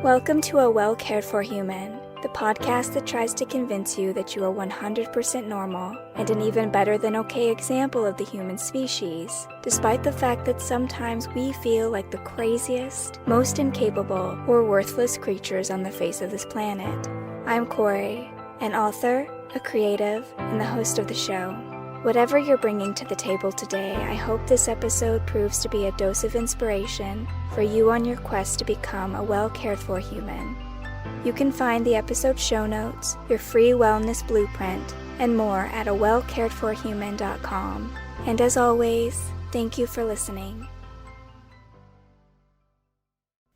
Welcome to A Well Cared For Human, the podcast that tries to convince you that you are 100% normal and an even better than okay example of the human species, despite the fact that sometimes we feel like the craziest, most incapable, or worthless creatures on the face of this planet. I'm Corey, an author, a creative, and the host of the show. Whatever you're bringing to the table today, I hope this episode proves to be a dose of inspiration for you on your quest to become a well-cared-for human. You can find the episode show notes, your free wellness blueprint, and more at awellcaredforhuman.com. And as always, thank you for listening.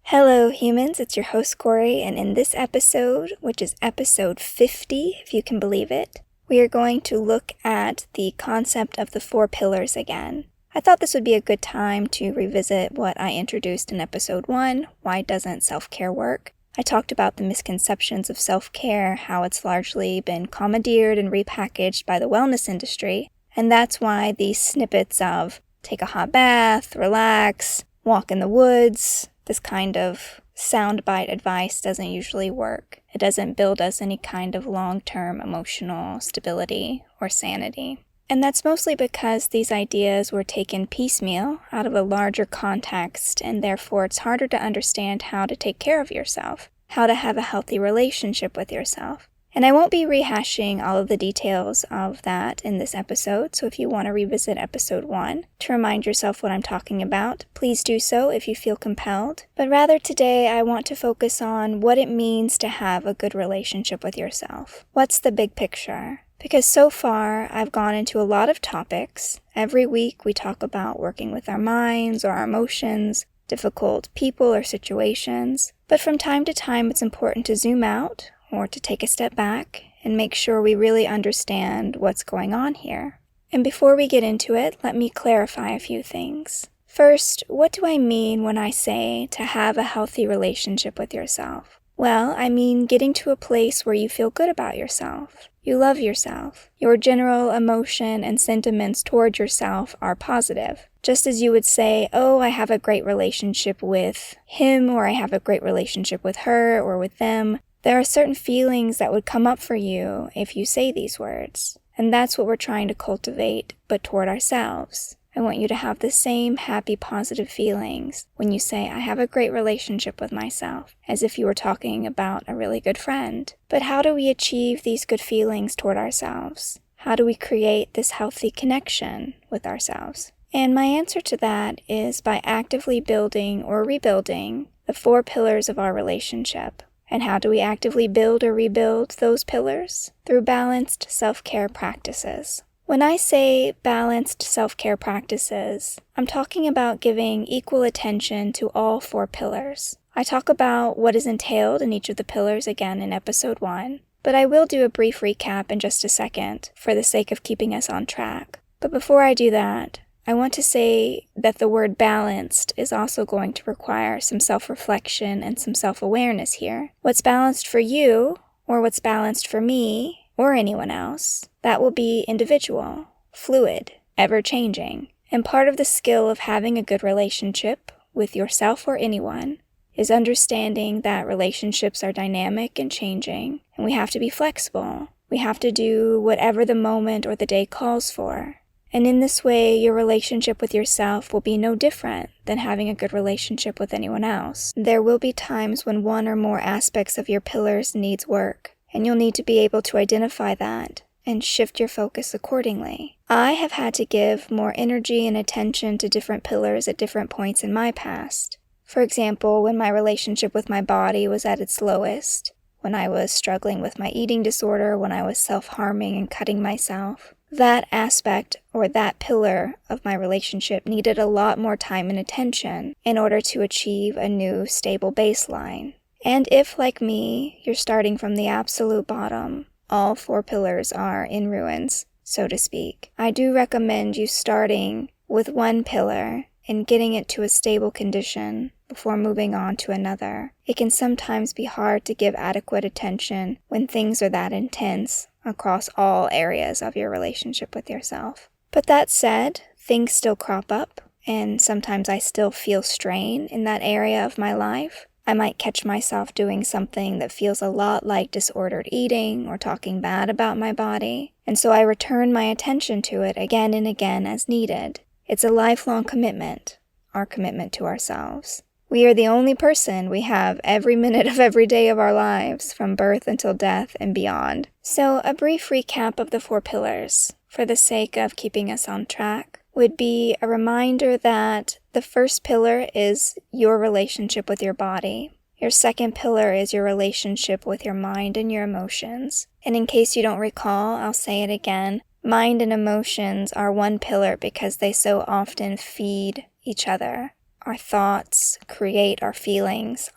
Hello humans, it's your host Corey, and in this episode, which is episode 50, if you can believe it, we are going to look at the concept of the 4 pillars again. I thought this would be a good time to revisit what I introduced in episode 1, Why Doesn't Self-Care Work? I talked about the misconceptions of self-care, how it's largely been commandeered and repackaged by the wellness industry, and that's why these snippets of take a hot bath, relax, walk in the woods, this kind of soundbite advice doesn't usually work. It doesn't build us any kind of long-term emotional stability or sanity. And that's mostly because these ideas were taken piecemeal out of a larger context, and therefore it's harder to understand how to take care of yourself, how to have a healthy relationship with yourself. And I won't be rehashing all of the details of that in this episode, so if you want to revisit episode 1 to remind yourself what I'm talking about, please do so if you feel compelled. But rather today, I want to focus on what it means to have a good relationship with yourself. What's the big picture? Because so far, I've gone into a lot of topics. Every week, we talk about working with our minds or our emotions, difficult people or situations. But from time to time, it's important to zoom out or to take a step back and make sure we really understand what's going on here. And before we get into it, let me clarify a few things. First, what do I mean when I say to have a healthy relationship with yourself? Well, I mean getting to a place where you feel good about yourself. You love yourself. Your general emotion and sentiments toward yourself are positive. Just as you would say, oh, I have a great relationship with him, or I have a great relationship with her or with them. There are certain feelings that would come up for you if you say these words. And that's what we're trying to cultivate, but toward ourselves. I want you to have the same happy, positive feelings when you say, I have a great relationship with myself, as if you were talking about a really good friend. But how do we achieve these good feelings toward ourselves? How do we create this healthy connection with ourselves? And my answer to that is by actively building or rebuilding the 4 pillars of our relationship. And how do we actively build or rebuild those pillars? Through balanced self-care practices. When I say balanced self-care practices, I'm talking about giving equal attention to all 4 pillars. I talk about what is entailed in each of the pillars again in episode 1, but I will do a brief recap in just a second for the sake of keeping us on track. But before I do that, I want to say that the word balanced is also going to require some self-reflection and some self-awareness here. What's balanced for you, or what's balanced for me, or anyone else, that will be individual, fluid, ever-changing. And part of the skill of having a good relationship with yourself or anyone is understanding that relationships are dynamic and changing, and we have to be flexible. We have to do whatever the moment or the day calls for. And in this way, your relationship with yourself will be no different than having a good relationship with anyone else. There will be times when one or more aspects of your pillars needs work, and you'll need to be able to identify that and shift your focus accordingly. I have had to give more energy and attention to different pillars at different points in my past. For example, when my relationship with my body was at its lowest, when I was struggling with my eating disorder, when I was self-harming and cutting myself. That aspect or that pillar of my relationship needed a lot more time and attention in order to achieve a new stable baseline. And if, like me, you're starting from the absolute bottom, all 4 pillars are in ruins, so to speak, I do recommend you starting with one pillar and getting it to a stable condition before moving on to another. It can sometimes be hard to give adequate attention when things are that intense across all areas of your relationship with yourself. But that said, things still crop up, and sometimes I still feel strain in that area of my life. I might catch myself doing something that feels a lot like disordered eating or talking bad about my body, and so I return my attention to it again and again as needed. It's a lifelong commitment, our commitment to ourselves. We are the only person we have every minute of every day of our lives, from birth until death and beyond. So a brief recap of the 4 pillars, for the sake of keeping us on track, would be a reminder that the first pillar is your relationship with your body. Your second pillar is your relationship with your mind and your emotions. And in case you don't recall, I'll say it again. Mind and emotions are one pillar because they so often feed each other. Our thoughts create our feelings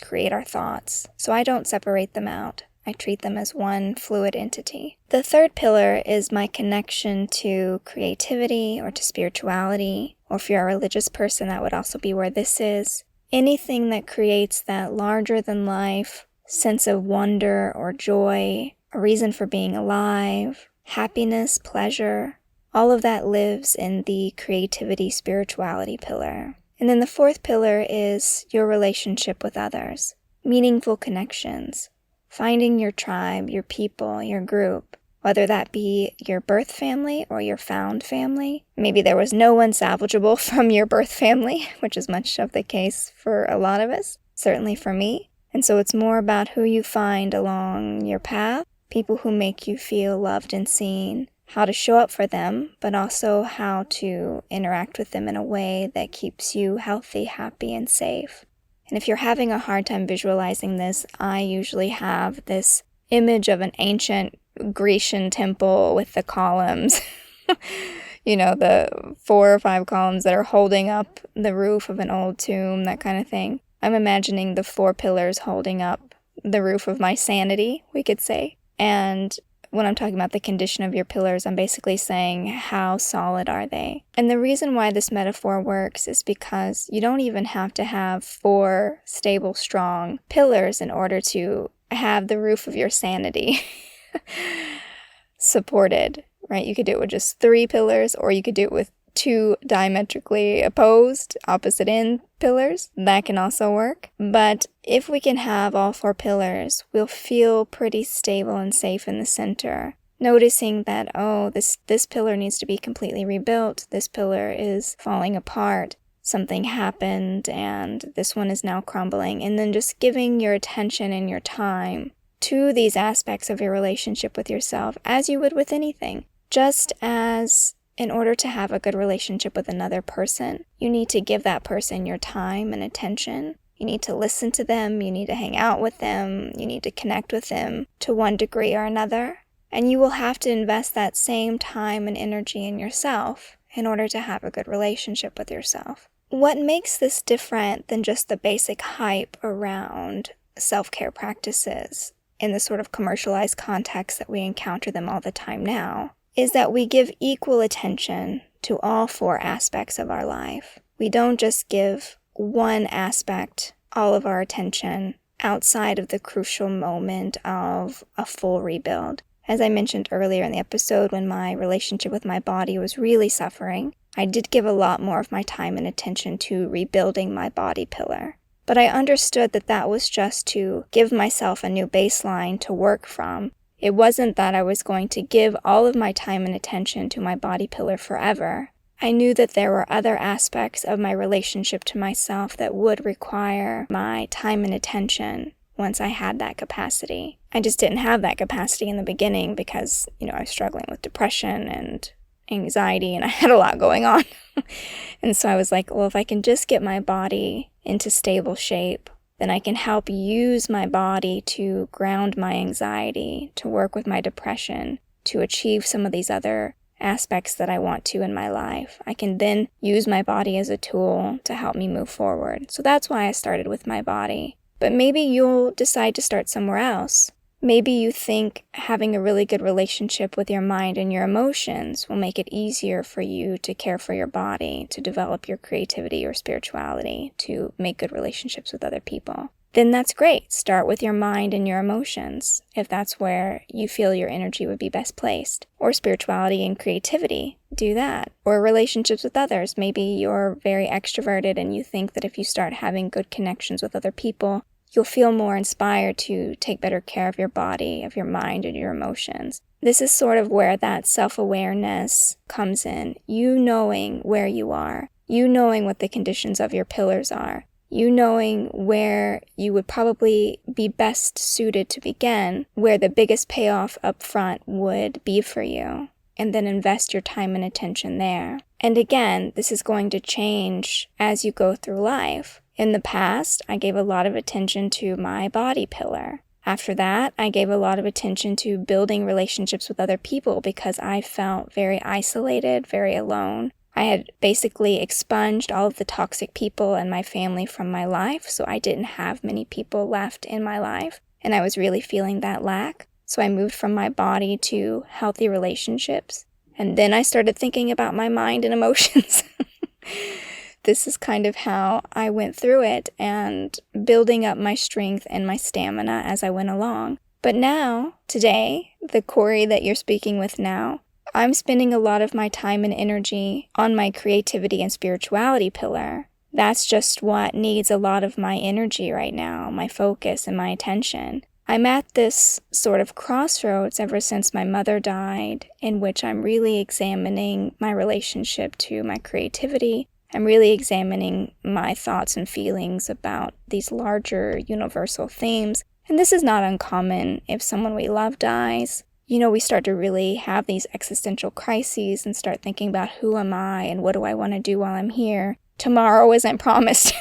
create our thoughts. So I don't separate them out. I treat them as one fluid entity. The third pillar is my connection to creativity or to spirituality, or if you're a religious person, that would also be where this is. Anything that creates that larger-than-life sense of wonder or joy, a reason for being alive, happiness, pleasure, all of that lives in the creativity, spirituality pillar. And then the fourth pillar is your relationship with others, meaningful connections. Finding your tribe, your people, your group, whether that be your birth family or your found family. Maybe there was no one salvageable from your birth family, which is much of the case for a lot of us, certainly for me. And so it's more about who you find along your path, people who make you feel loved and seen, how to show up for them, but also how to interact with them in a way that keeps you healthy, happy, and safe. And if you're having a hard time visualizing this, I usually have this image of an ancient Grecian temple with the columns, the 4 or 5 columns that are holding up the roof of an old tomb, that kind of thing. I'm imagining the 4 pillars holding up the roof of my sanity, we could say. And when I'm talking about the condition of your pillars, I'm basically saying, how solid are they? And the reason why this metaphor works is because you don't even have to have 4 stable, strong pillars in order to have the roof of your sanity supported, right? You could do it with just 3 pillars, or you could do it with 2 diametrically opposed, opposite end pillars. That can also work. But if we can have all 4 pillars, we'll feel pretty stable and safe in the center. Noticing that, this pillar needs to be completely rebuilt. This pillar is falling apart. Something happened and this one is now crumbling. And then just giving your attention and your time to these aspects of your relationship with yourself, as you would with anything. Just as in order to have a good relationship with another person, you need to give that person your time and attention. You need to listen to them. You need to hang out with them. You need to connect with them to one degree or another. And you will have to invest that same time and energy in yourself in order to have a good relationship with yourself. What makes this different than just the basic hype around self-care practices in the sort of commercialized context that we encounter them all the time now is that we give equal attention to all 4 aspects of our life. We don't just give one aspect all of our attention outside of the crucial moment of a full rebuild. As I mentioned earlier in the episode, when my relationship with my body was really suffering, I did give a lot more of my time and attention to rebuilding my body pillar. But I understood that that was just to give myself a new baseline to work from. It wasn't that I was going to give all of my time and attention to my body pillar forever. I knew that there were other aspects of my relationship to myself that would require my time and attention once I had that capacity. I just didn't have that capacity in the beginning because, I was struggling with depression and anxiety and I had a lot going on. And so I was like, well, if I can just get my body into stable shape, then I can help use my body to ground my anxiety, to work with my depression, to achieve some of these other aspects that I want to in my life. I can then use my body as a tool to help me move forward. So that's why I started with my body. But maybe you'll decide to start somewhere else. Maybe you think having a really good relationship with your mind and your emotions will make it easier for you to care for your body, to develop your creativity or spirituality, to make good relationships with other people. then that's great. Start with your mind and your emotions, if that's where you feel your energy would be best placed. Or spirituality and creativity, do that. Or relationships with others. Maybe you're very extroverted and you think that if you start having good connections with other people, you'll feel more inspired to take better care of your body, of your mind, and your emotions. This is sort of where that self-awareness comes in. You knowing where you are. You knowing what the conditions of your pillars are. You knowing where you would probably be best suited to begin, where the biggest payoff up front would be for you, and then invest your time and attention there. And again, this is going to change as you go through life. In the past, I gave a lot of attention to my body pillar. After that, I gave a lot of attention to building relationships with other people because I felt very isolated, very alone. I had basically expunged all of the toxic people and my family from my life, so I didn't have many people left in my life, and I was really feeling that lack. So I moved from my body to healthy relationships, and then I started thinking about my mind and emotions. This is kind of how I went through it and building up my strength and my stamina as I went along. But now, today, the Corey that you're speaking with now, I'm spending a lot of my time and energy on my creativity and spirituality pillar. That's just what needs a lot of my energy right now, my focus and my attention. I'm at this sort of crossroads ever since my mother died, in which I'm really examining my relationship to my creativity. I'm really examining my thoughts and feelings about these larger universal themes. And this is not uncommon if someone we love dies. We start to really have these existential crises and start thinking about who am I and what do I want to do while I'm here? Tomorrow isn't promised,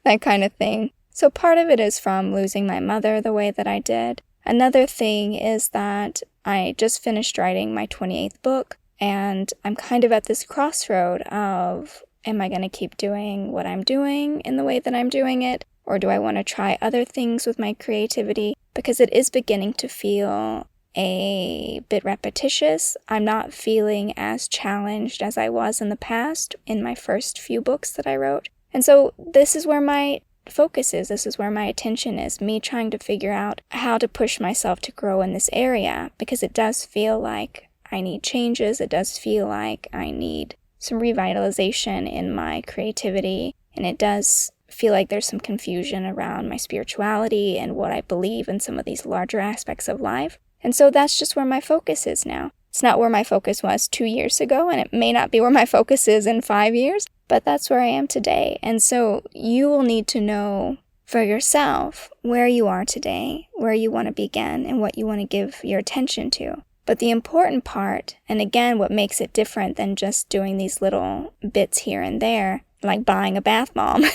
that kind of thing. So part of it is from losing my mother the way that I did. Another thing is that I just finished writing my 28th book, and I'm kind of at this crossroad of, am I going to keep doing what I'm doing in the way that I'm doing it? Or do I want to try other things with my creativity? Because it is beginning to feel a bit repetitious. I'm not feeling as challenged as I was in the past in my first few books that I wrote. And so this is where my focus is. This is where my attention is, me trying to figure out how to push myself to grow in this area, because it does feel like I need changes. It does feel like I need some revitalization in my creativity, and it does feel like there's some confusion around my spirituality and what I believe in some of these larger aspects of life. And so that's just where my focus is now. It's not where my focus was 2 years ago, and it may not be where my focus is in 5 years, but that's where I am today. And so you will need to know for yourself where you are today, where you want to begin, and what you want to give your attention to. But the important part, and again, what makes it different than just doing these little bits here and there, like buying a bath bomb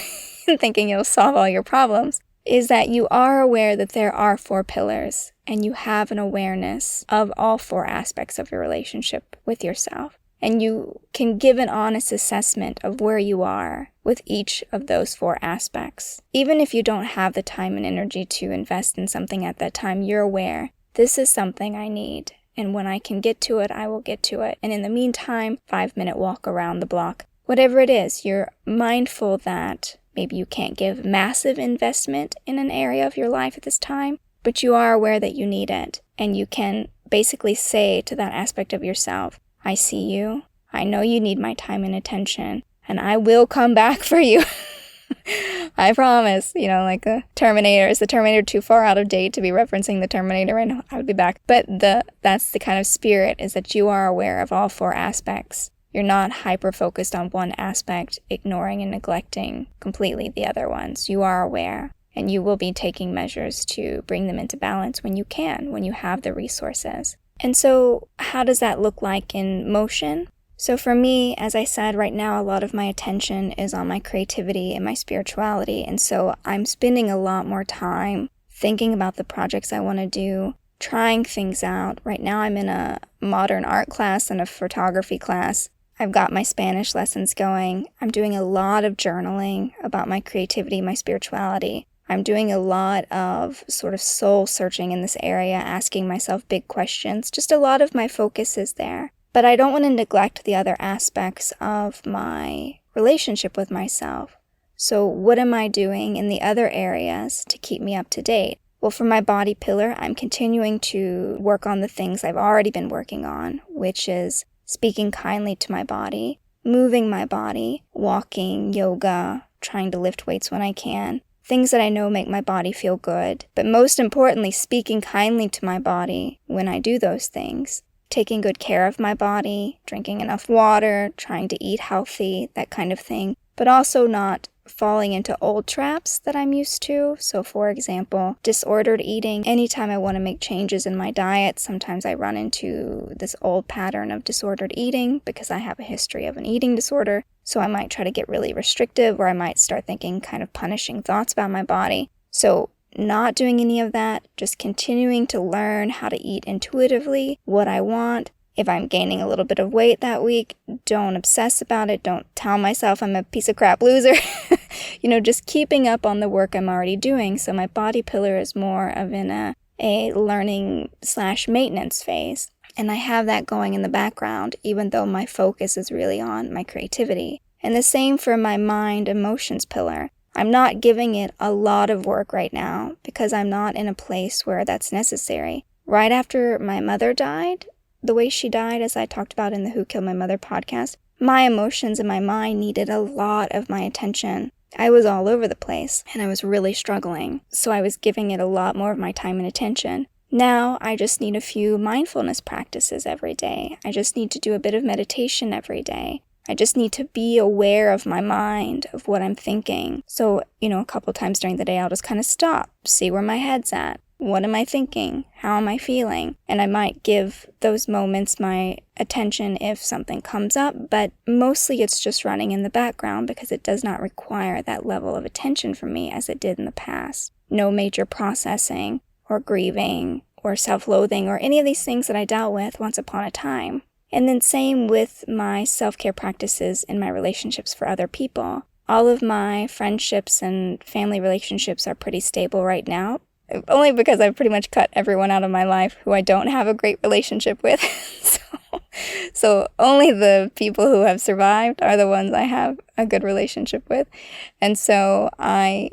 and thinking it'll solve all your problems, is that you are aware that there are 4 pillars, and you have an awareness of all 4 aspects of your relationship with yourself. And you can give an honest assessment of where you are with each of those 4 aspects. Even if you don't have the time and energy to invest in something at that time, you're aware, this is something I need. And when I can get to it, I will get to it. And in the meantime, 5-minute walk around the block. Whatever it is, you're mindful that maybe you can't give massive investment in an area of your life at this time, but you are aware that you need it. And you can basically say to that aspect of yourself, I see you. I know you need my time and attention, and I will come back for you. I promise. Like the Terminator. Is the Terminator too far out of date to be referencing the Terminator right now? I'll be back. But that's the kind of spirit, is that you are aware of all 4 aspects. You're not hyper-focused on one aspect, ignoring and neglecting completely the other ones. You are aware, and you will be taking measures to bring them into balance when you can, when you have the resources. And so how does that look like in motion? So for me, as I said, right now, a lot of my attention is on my creativity and my spirituality. And so I'm spending a lot more time thinking about the projects I want to do, trying things out. Right now, I'm in a modern art class and a photography class. I've got my Spanish lessons going. I'm doing a lot of journaling about my creativity, my spirituality. I'm doing a lot of sort of soul searching in this area, asking myself big questions. Just a lot of my focus is there. But I don't want to neglect the other aspects of my relationship with myself. So what am I doing in the other areas to keep me up to date? Well, for my body pillar, I'm continuing to work on the things I've already been working on, which is speaking kindly to my body, moving my body, walking, yoga, trying to lift weights when I can, things that I know make my body feel good. But most importantly, speaking kindly to my body when I do those things, taking good care of my body, drinking enough water, trying to eat healthy, that kind of thing, but also not falling into old traps that I'm used to. So for example, disordered eating. Anytime I want to make changes in my diet, sometimes I run into this old pattern of disordered eating because I have a history of an eating disorder. So I might try to get really restrictive, or I might start thinking kind of punishing thoughts about my body. So not doing any of that, just continuing to learn how to eat intuitively, what I want. If I'm gaining a little bit of weight that week, don't obsess about it. Don't tell myself I'm a piece of crap loser. Just keeping up on the work I'm already doing. So my body pillar is more of in a learning/maintenance phase. And I have that going in the background, even though my focus is really on my creativity. And the same for my mind emotions pillar. I'm not giving it a lot of work right now because I'm not in a place where that's necessary. Right after my mother died, the way she died, as I talked about in the Who Killed My Mother podcast, my emotions and my mind needed a lot of my attention. I was all over the place, and I was really struggling, so I was giving it a lot more of my time and attention. Now, I just need a few mindfulness practices every day. I just need to do a bit of meditation every day. I just need to be aware of my mind, of what I'm thinking. So, a couple times during the day, I'll just kind of stop, see where my head's at. What am I thinking? How am I feeling? And I might give those moments my attention if something comes up, but mostly it's just running in the background because it does not require that level of attention from me as it did in the past. No major processing or grieving or self-loathing or any of these things that I dealt with once upon a time. And then same with my self-care practices in my relationships for other people. All of my friendships and family relationships are pretty stable right now. Only because I've pretty much cut everyone out of my life who I don't have a great relationship with. So only the people who have survived are the ones I have a good relationship with. And so I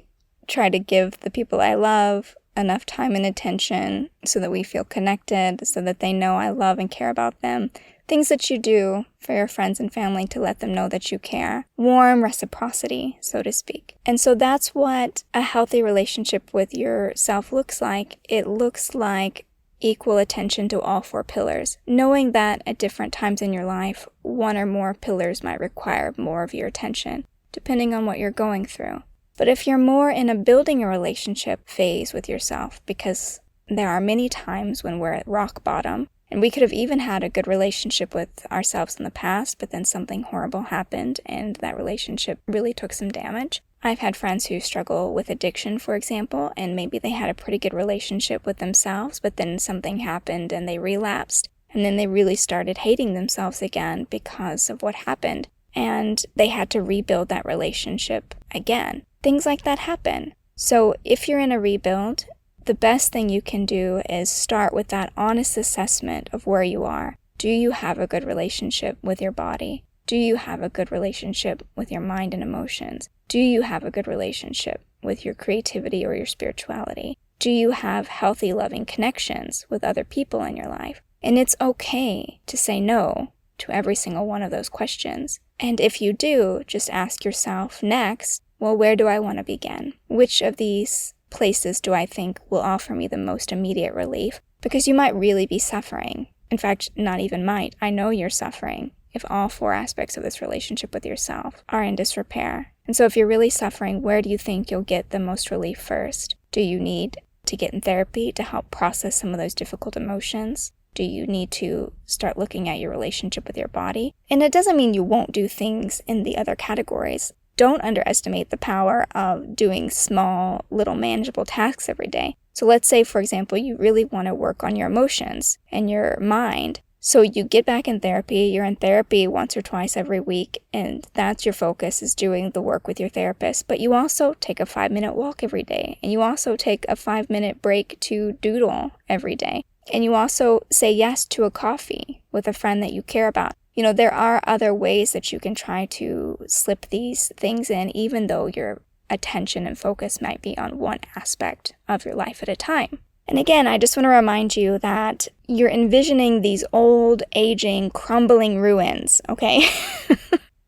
try to give the people I love enough time and attention so that we feel connected, so that they know I love and care about them. Things that you do for your friends and family to let them know that you care. Warm reciprocity, so to speak. And so that's what a healthy relationship with yourself looks like. It looks like equal attention to all four pillars, knowing that at different times in your life, one or more pillars might require more of your attention, depending on what you're going through. But if you're more in a building a relationship phase with yourself, because there are many times when we're at rock bottom, and we could have even had a good relationship with ourselves in the past, but then something horrible happened and that relationship really took some damage. I've had friends who struggle with addiction, for example, and maybe they had a pretty good relationship with themselves, but then something happened and they relapsed. And then they really started hating themselves again because of what happened. And they had to rebuild that relationship again. Things like that happen. So if you're in a rebuild, the best thing you can do is start with that honest assessment of where you are. Do you have a good relationship with your body? Do you have a good relationship with your mind and emotions? Do you have a good relationship with your creativity or your spirituality? Do you have healthy, loving connections with other people in your life? And it's okay to say no to every single one of those questions. And if you do, just ask yourself next, well, where do I want to begin? Which of these places do I think will offer me the most immediate relief? Because you might really be suffering. In fact, not even might. I know you're suffering if all four aspects of this relationship with yourself are in disrepair. And so if you're really suffering, where do you think you'll get the most relief first? Do you need to get in therapy to help process some of those difficult emotions? Do you need to start looking at your relationship with your body? And it doesn't mean you won't do things in the other categories. Don't underestimate the power of doing small, little manageable tasks every day. So let's say, for example, you really want to work on your emotions and your mind. So you get back in therapy, you're in therapy once or twice every week, and that's your focus, is doing the work with your therapist. But you also take a 5-minute walk every day, and you also take a 5-minute break to doodle every day. And you also say yes to a coffee with a friend that you care about. You know, there are other ways that you can try to slip these things in, even though you're attention and focus might be on one aspect of your life at a time. And again, I just want to remind you that you're envisioning these old, aging, crumbling ruins, okay?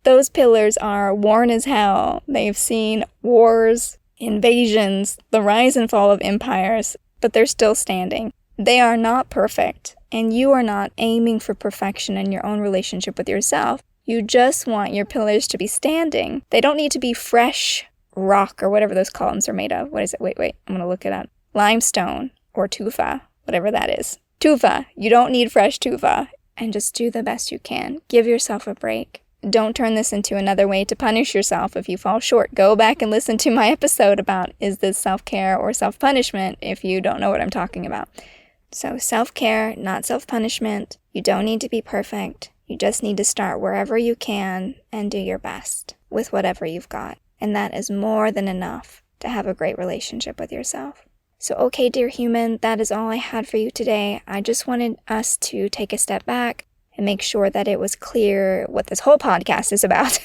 Those pillars are worn as hell. They've seen wars, invasions, the rise and fall of empires, but they're still standing. They are not perfect, and you are not aiming for perfection in your own relationship with yourself. You just want your pillars to be standing. They don't need to be fresh rock or whatever those columns are made of. What is it? Wait, I'm going to look it up. Limestone or tufa, whatever that is. Tufa. You don't need fresh tufa. And just do the best you can. Give yourself a break. Don't turn this into another way to punish yourself if you fall short. Go back and listen to my episode about is this self-care or self-punishment if you don't know what I'm talking about. So self-care, not self-punishment. You don't need to be perfect. You just need to start wherever you can and do your best with whatever you've got. And that is more than enough to have a great relationship with yourself. So, okay, dear human, that is all I had for you today. I just wanted us to take a step back and make sure that it was clear what this whole podcast is about.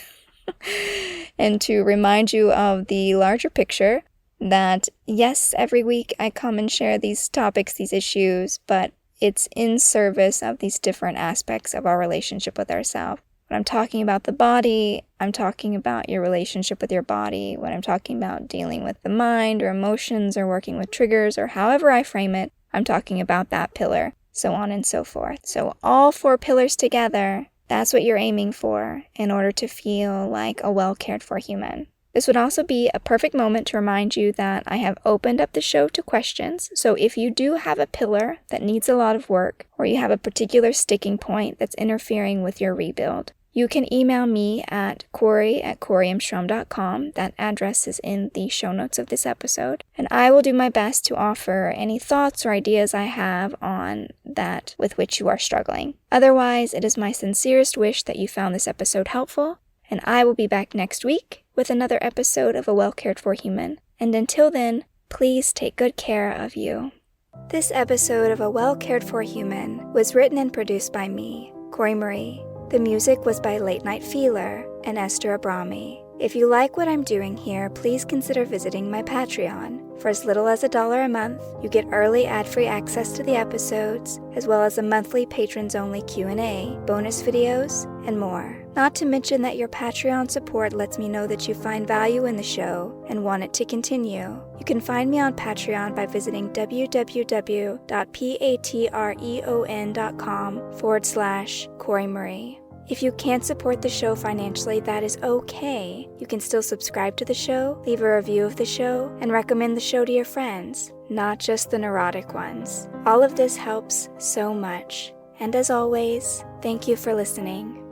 And to remind you of the larger picture that, yes, every week I come and share these topics, these issues, but it's in service of these different aspects of our relationship with ourselves. When I'm talking about the body, I'm talking about your relationship with your body. When I'm talking about dealing with the mind or emotions or working with triggers or however I frame it, I'm talking about that pillar, so on and so forth. So all 4 pillars together, that's what you're aiming for in order to feel like a well-cared-for human. This would also be a perfect moment to remind you that I have opened up the show to questions. So if you do have a pillar that needs a lot of work, or you have a particular sticking point that's interfering with your rebuild, you can email me at corey@coreyamstrom.com. That address is in the show notes of this episode. And I will do my best to offer any thoughts or ideas I have on that with which you are struggling. Otherwise, it is my sincerest wish that you found this episode helpful. And I will be back next week with another episode of A Well-Cared-For Human. And until then, please take good care of you. This episode of A Well-Cared-For Human was written and produced by me, Corey Marie. The music was by Late Night Feeler and Esther Abrami. If you like what I'm doing here, please consider visiting my Patreon. For as little as $1 a month, you get early ad-free access to the episodes, as well as a monthly patrons-only Q&A, bonus videos, and more. Not to mention that your Patreon support lets me know that you find value in the show and want it to continue. You can find me on Patreon by visiting www.patreon.com/Corey Marie. If you can't support the show financially, that is okay. You can still subscribe to the show, leave a review of the show, and recommend the show to your friends, not just the neurotic ones. All of this helps so much. And as always, thank you for listening.